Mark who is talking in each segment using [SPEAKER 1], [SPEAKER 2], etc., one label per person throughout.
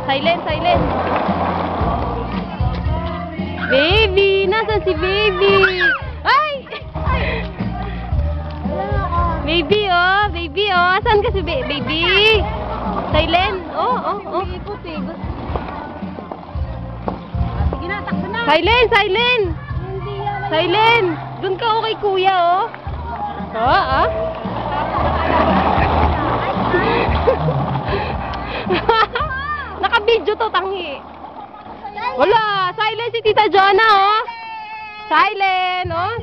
[SPEAKER 1] Silent, silent. Baby! Nasaan si baby? Ay! Baby, oh! Baby, oh! Saan ka si baby? Silent? Oh, oh, oh.
[SPEAKER 2] Sige na, takbo na.
[SPEAKER 1] Silent, silent! Silent! Doon ka okay, kuya, oh. Oh, ah? Naka-video to, tangi. Wala! Silent si Tita Jonah, oh! Silent, oh!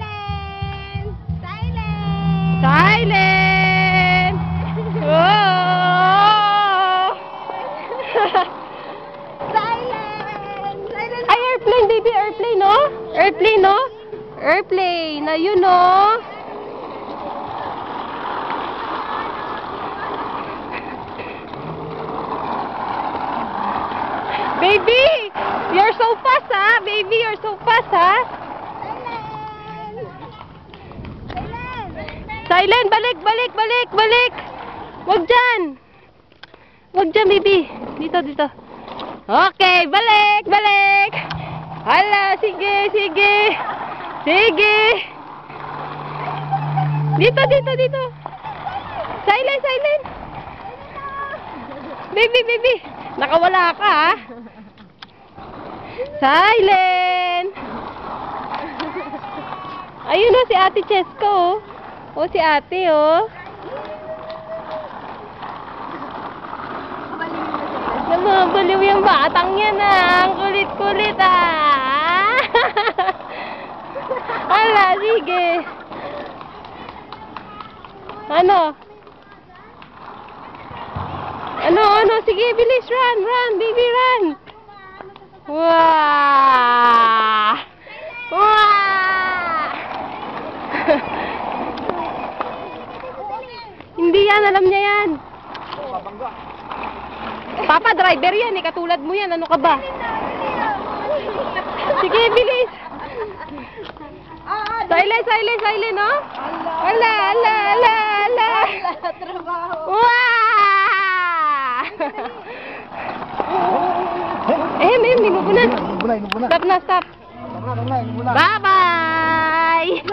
[SPEAKER 1] Silent! Oh! Ay, airplane, baby, airplane, no? Airplane, no? Airplane, ayun, no? Baby, you're so fast, ha? Baby, you're so fast, ha? Silent, balik, balik, balik, balik. Wag dyan. Wag dyan, baby. Dito, dito. Okay, balik, balik. Hala, sige, sige. Sige. Dito, dito, dito. Silent, silent. Baby, baby. Nakawala ka, ha? Silent. Ayun, oh, si Ate Chesko, oh. Oh, si ate, oh. Baliw yung batang yan, ah. Ang kulit-kulit, ah. Hala, sige. Ano? Ano? Sige, bilis, run, run, baby, run. Wow! Wow! Hindi yan, alam niya yan. Papa, driver yan, eh. Katulad mo yan. Ano ka ba? Sige, bilis. Silent, silent, silent, no? Ala, ala, ala, ala. Wow! Hindi mo na. Stop na, stop. Bye-bye!